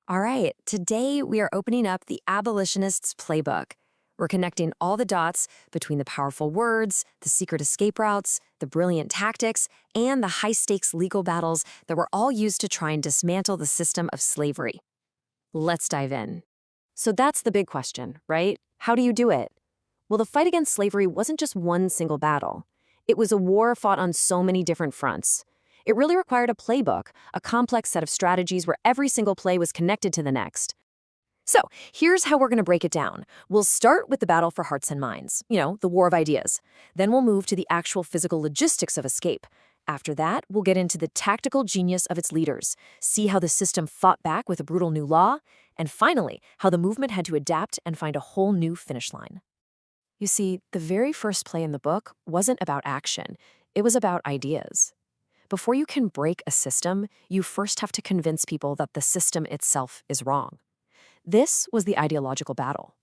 All right, today we are opening up the Abolitionists' Playbook. We're connecting all the dots between the powerful words, the secret escape routes, the brilliant tactics, and the high-stakes legal battles that were all used to try and dismantle the system of slavery. Let's dive in. So that's the big question, right? How do you do it? Well, the fight against slavery wasn't just one single battle. It was a war fought on so many different fronts. It really required a playbook, a complex set of strategies where every single play was connected to the next. So, here's how we're going to break it down. We'll start with the battle for hearts and minds, the war of ideas. Then we'll move to the actual physical logistics of escape. After that, we'll get into the tactical genius of its leaders, see how the system fought back with a brutal new law, and finally, how the movement had to adapt and find a whole new finish line. You see, the very first play in the book wasn't about action, it was about ideas. Before you can break a system, you first have to convince people that the system itself is wrong. This was the ideological battle.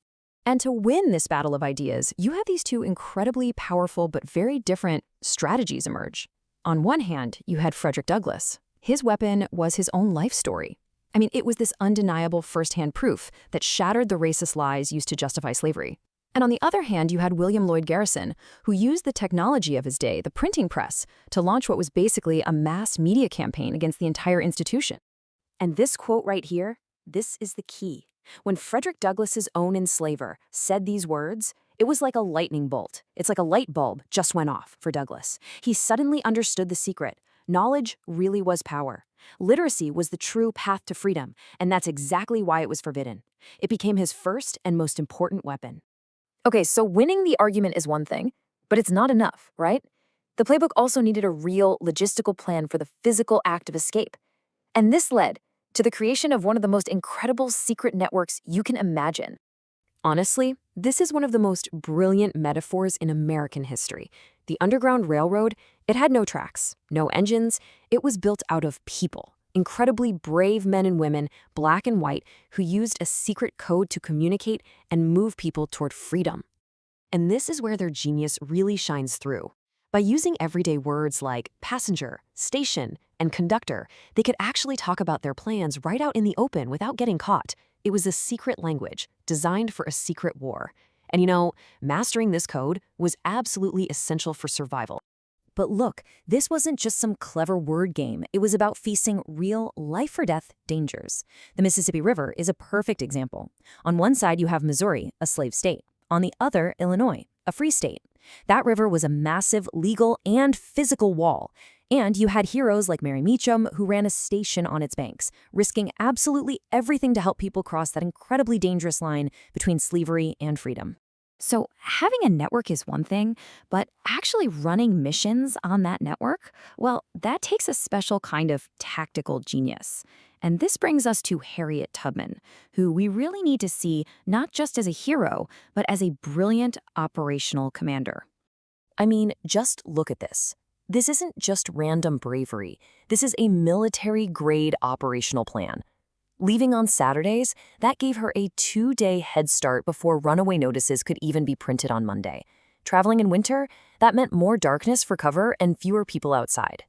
And to win this battle of ideas, you have these two incredibly powerful but very different strategies emerge. On one hand, you had Frederick Douglass. His weapon was his own life story. It was this undeniable firsthand proof that shattered the racist lies used to justify slavery. And on the other hand, you had William Lloyd Garrison, who used the technology of his day, the printing press, to launch what was basically a mass media campaign against the entire institution. And this quote right here, this is the key. When Frederick Douglass's own enslaver said these words, it was like a lightning bolt. It's like a light bulb just went off for Douglass. He suddenly understood the secret. Knowledge really was power. Literacy was the true path to freedom, and that's exactly why it was forbidden. It became his first and most important weapon. Okay, so winning the argument is one thing, but it's not enough, right? The playbook also needed a real logistical plan for the physical act of escape. And this led to the creation of one of the most incredible secret networks you can imagine. Honestly, this is one of the most brilliant metaphors in American history. The Underground Railroad, it had no tracks, no engines. It was built out of people. Incredibly brave men and women, black and white, who used a secret code to communicate and move people toward freedom. And this is where their genius really shines through. By using everyday words like passenger, station, and conductor, they could actually talk about their plans right out in the open without getting caught. It was a secret language designed for a secret war. And mastering this code was absolutely essential for survival. But look, this wasn't just some clever word game. It was about facing real life-or-death dangers. The Mississippi River is a perfect example. On one side, you have Missouri, a slave state. On the other, Illinois, a free state. That river was a massive legal and physical wall. And you had heroes like Mary Meacham who ran a station on its banks, risking absolutely everything to help people cross that incredibly dangerous line between slavery and freedom. So having a network is one thing, but actually running missions on that network, well, that takes a special kind of tactical genius. And this brings us to Harriet Tubman, who we really need to see not just as a hero, but as a brilliant operational commander. Just look at this. This isn't just random bravery. This is a military-grade operational plan. Leaving on Saturdays, that gave her a 2-day head start before runaway notices could even be printed on Monday. Traveling in winter, that meant more darkness for cover and fewer people outside.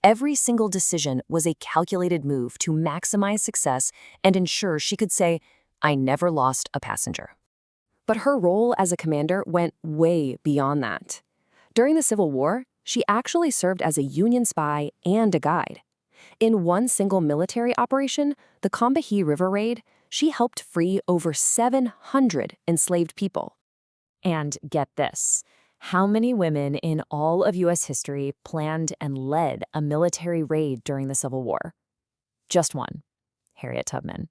Every single decision was a calculated move to maximize success and ensure she could say, "I never lost a passenger." But her role as a commander went way beyond that. During the Civil War, she actually served as a Union spy and a guide. In one single military operation, the Combahee River Raid, she helped free over 700 enslaved people. And get this, how many women in all of U.S. history planned and led a military raid during the Civil War? Just one, Harriet Tubman.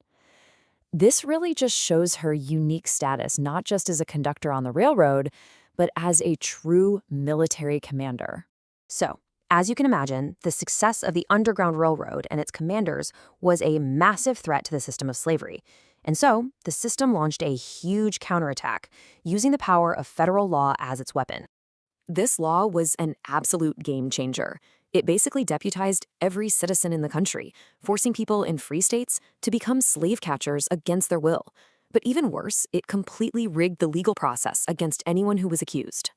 This really just shows her unique status, not just as a conductor on the railroad, but as a true military commander. So, as you can imagine, the success of the Underground Railroad and its commanders was a massive threat to the system of slavery. And so, the system launched a huge counterattack, using the power of federal law as its weapon. This law was an absolute game changer. It basically deputized every citizen in the country, forcing people in free states to become slave catchers against their will. But even worse, it completely rigged the legal process against anyone who was accused.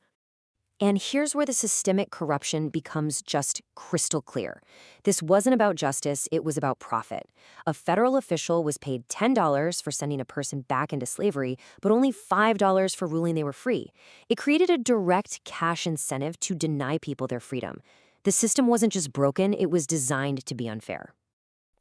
And here's where the systemic corruption becomes just crystal clear. This wasn't about justice, it was about profit. A federal official was paid $10 for sending a person back into slavery, but only $5 for ruling they were free. It created a direct cash incentive to deny people their freedom. The system wasn't just broken, it was designed to be unfair.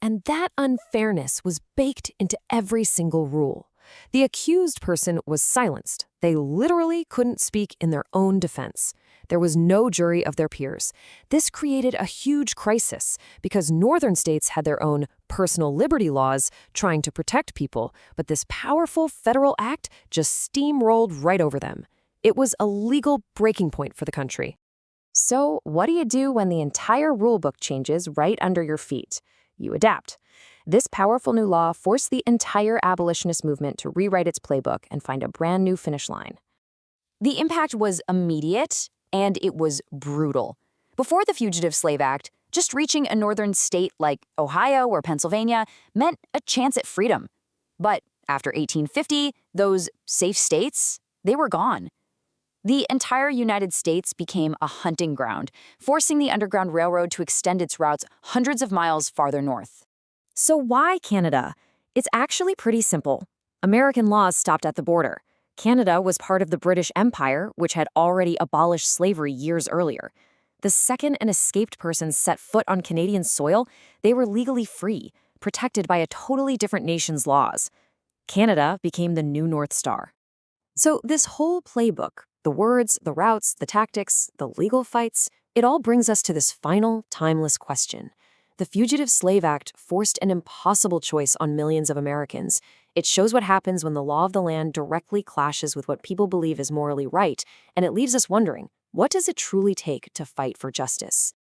And that unfairness was baked into every single rule. The accused person was silenced. They literally couldn't speak in their own defense. There was no jury of their peers. This created a huge crisis because northern states had their own personal liberty laws trying to protect people, but this powerful federal act just steamrolled right over them. It was a legal breaking point for the country. So, what do you do when the entire rulebook changes right under your feet? You adapt. This powerful new law forced the entire abolitionist movement to rewrite its playbook and find a brand new finish line. The impact was immediate, and it was brutal. Before the Fugitive Slave Act, just reaching a northern state like Ohio or Pennsylvania meant a chance at freedom. But after 1850, those safe states, they were gone. The entire United States became a hunting ground, forcing the Underground Railroad to extend its routes hundreds of miles farther north. So why Canada? It's actually pretty simple. American laws stopped at the border. Canada was part of the British Empire, which had already abolished slavery years earlier. The second an escaped person set foot on Canadian soil, they were legally free, protected by a totally different nation's laws. Canada became the new North Star. So this whole playbook, the words, the routes, the tactics, the legal fights, it all brings us to this final, timeless question. The Fugitive Slave Act forced an impossible choice on millions of Americans. It shows what happens when the law of the land directly clashes with what people believe is morally right, and it leaves us wondering, what does it truly take to fight for justice?